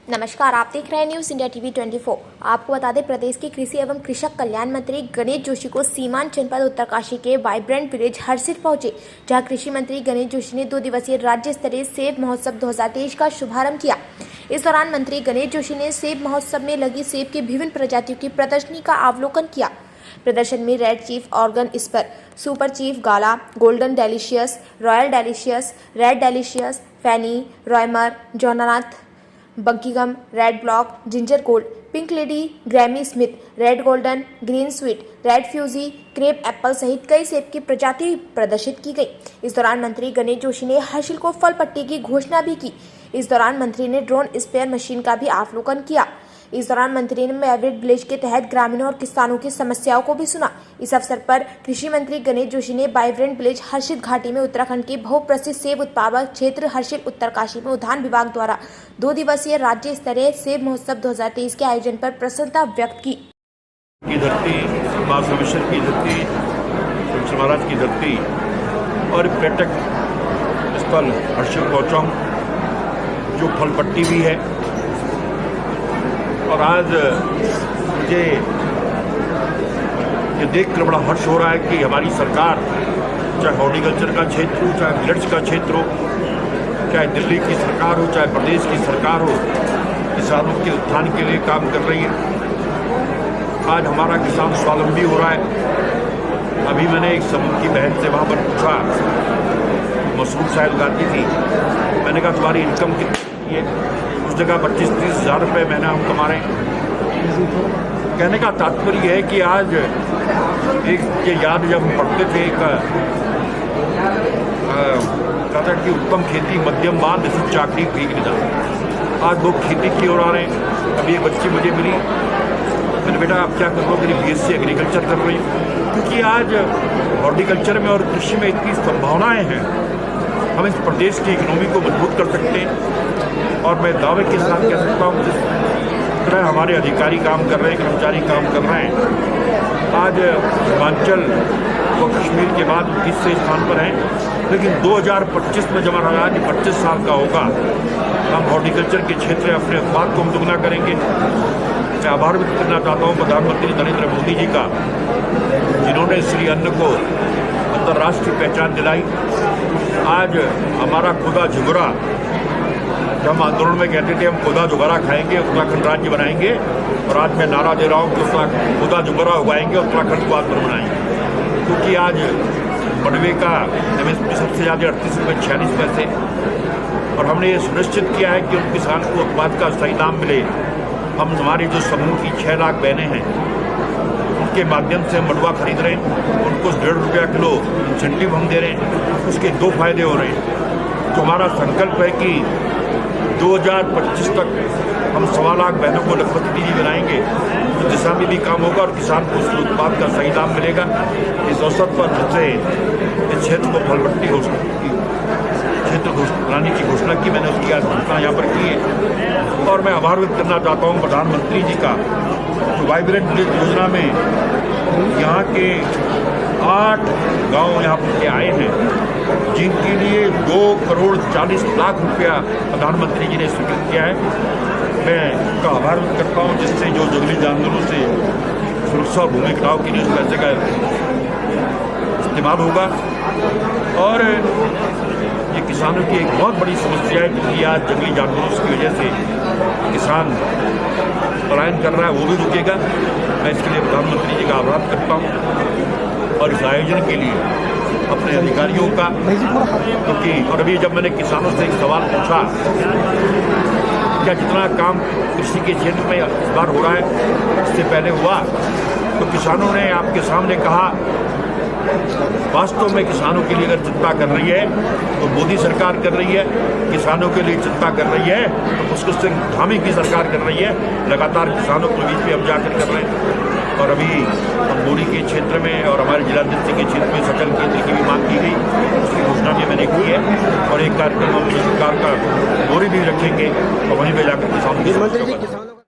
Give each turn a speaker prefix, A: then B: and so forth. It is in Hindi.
A: नमस्कार, आप देख रहे हैं न्यूज इंडिया टीवी 24। आपको बता दें, प्रदेश के कृषि एवं कृषक कल्याण मंत्री गणेश जोशी को सीमांत जनपद उत्तरकाशी के वाइब्रेंट विलेज हर्षिल पहुंचे, जहां कृषि मंत्री गणेश जोशी ने 2 दिवसीय राज्य स्तरीय सेब महोत्सव 2023 का शुभारंभ किया। इस दौरान मंत्री गणेश जोशी ने सेब महोत्सव में लगी सेब की विभिन्न प्रजातियों की प्रदर्शनी का अवलोकन किया। प्रदर्शन में red chief Oregon spur, super chief gala, golden delicious, royal delicious, red delicious, Fanny, Rymer, Jonathan, Buckingham, red block, ginger gold, pink lady, granny Smith, red golden, green sweet, red Fuji, crab apple सहित कई सेब की प्रजाति प्रदर्शित की गई। इस दौरान मंत्री गणेश जोशी ने हर्षिल को फल पट्टी की घोषणा भी की। इस दौरान मंत्री ने ड्रोन स्प्रेयर मशीन का भी अवलोकन किया। इस दौरान मंत्री ने वाइब्रेंट विलेज के तहत ग्रामीणों और किसानों की समस्याओं को भी सुना। इस अवसर पर कृषि मंत्री गणेश जोशी ने वाइब्रेंट विलेज हर्षिल घाटी में उत्तराखंड के बहुप्रसिद्ध सेब उत्पादक क्षेत्र हर्षिल उत्तरकाशी में उद्यान विभाग द्वारा 2 दिवसीय राज्य स्तरीय सेब महोत्सव 2023 के आयोजन पर प्रसन्नता व्यक्त की।
B: धरती, माँ सोमेश्वर की धरती, महाराज की धरती और पर्यटक स्थल हर्षिल पहुँचा हूँ, जो फलपट्टी भी है। और आज मुझे ये देखकर बड़ा हर्ष हो रहा है कि हमारी सरकार, चाहे हॉर्टिकल्चर का क्षेत्र हो, चाहे मिलेट्स का क्षेत्र हो, चाहे दिल्ली की सरकार हो, चाहे प्रदेश की सरकार हो, किसानों के उत्थान के लिए काम कर रही है। आज हमारा किसान स्वावलंबी हो रहा है। अभी मैंने एक समूह की बहन से वहाँ पर पूछा, मसूर शायद उगाती थी, मैंने कहा तुम्हारी इनकम कितनी है? उस जगह 25-30 हज़ार रुपये महीना हम कमा रहे हैं। कहने का तात्पर्य है कि आज एक ये याद जब हम पढ़ते थे, कहता कि उत्तम खेती मध्यम बांध से चाकरी ठीक निदान। आज लोग खेती की ओर आ रहे हैं। अभी एक बच्ची मुझे मिली, मैंने बेटा आप क्या कर रहे हो? मेरी BSc एग्रीकल्चर कर रही हूँ, क्योंकि आज हॉर्टिकल्चर में और कृषि में इतनी संभावनाएँ हैं। हम इस प्रदेश की इकोनॉमी को मजबूत कर सकते हैं। और मैं दावे के साथ कह सकता हूँ, जिस तरह हमारे अधिकारी काम कर रहे हैं, कर्मचारी काम कर रहे हैं, आज हिमाचल व कश्मीर के बाद 30वें स्थान पर हैं। लेकिन 2025 में जब हमारा राज्य 25 साल का होगा, हम हॉर्टिकल्चर के क्षेत्र में अपने उत्पाद को हम दुगना करेंगे। मैं आभार व्यक्त करना चाहता हूँ प्रधानमंत्री नरेंद्र मोदी जी का, जिन्होंने श्री अन्न को अंतर्राष्ट्रीय पहचान दिलाई। आज हमारा खुदा झुगरा, हम आंदोलन में कहते थे हम खुदा जुगरा खाएंगे, उत्तराखंड राज्य बनाएंगे, और आज मैं नारा दे रहा हूँ कि खुदा जुगरा उगाएंगे, उत्तराखंड को आत्मनिर्भर बनाएंगे। क्योंकि आज बड़वे का MSP सबसे ज़्यादा 38 रुपये 46 पैसे, और हमने ये सुनिश्चित किया है कि उन किसान को उत्पाद का सही दाम मिले। हम हमारी जो समूह की 6 लाख बहनें हैं, उनके माध्यम से हम मंडुआ खरीद रहे हैं, उनको 1.5 रुपया किलो इंसेंटिव हम दे रहे हैं। उसके 2 फायदे हो रहे हैं। तो हमारा संकल्प है कि 2025 तक हम 1.25 लाख बहनों को लखपति दीदी बनाएंगे। तो दिशा में भी काम होगा और किसान को उसके उत्पाद का सही दाम मिलेगा। इस अवसर पर मुझसे इस क्षेत्र को फलपट्टी क्षेत्र बनाने की घोषणा की, मैंने उसकी आज घोषणा यहाँ पर की है। और मैं आभार व्यक्त करना चाहता हूँ प्रधानमंत्री जी का, जो वाइब्रेंट विलेज योजना में यहाँ के 8 गाँव यहाँ पर आए हैं, जिनके लिए 2 करोड़ 40 लाख रुपया प्रधानमंत्री जी ने स्वीकृत किया है। मैं उनका आभार व्यक्त करता हूँ, जिससे जो जंगली जानवरों से सुरक्षा और भूमि कटाव के लिए उस पैसे का इस्तेमाल होगा। और ये किसानों की एक बहुत बड़ी समस्या है, क्योंकि आज जंगली जानवरों की वजह से किसान पलायन कर रहा है, वो भी रुकेगा। मैं इसके लिए प्रधानमंत्री जी का आभार करता हूँ और इस आयोजन के लिए अपने अधिकारियों का, क्योंकि और अभी जब मैंने किसानों से एक सवाल पूछा, क्या जितना काम कृषि के क्षेत्र में इस बार हो रहा है इससे पहले हुआ, तो किसानों ने आपके सामने कहा, वास्तव में किसानों के लिए अगर चिंता कर रही है तो मोदी सरकार कर रही है, किसानों के लिए चिंता कर रही है तो उसको सिंह धामी की सरकार कर रही है। लगातार किसानों के बीच में अब जाकर कर रहे हैं। और अभी हम बोरी के क्षेत्र में और हमारे जिलाध्यक्ष के क्षेत्र में सचल केंद्र की भी मांग की गई, उसकी घोषणा भी मैंने की है। और एक कार्यक्रम हम सरकार का बोरी भी रखेंगे और वहीं पर जाकर किसानों की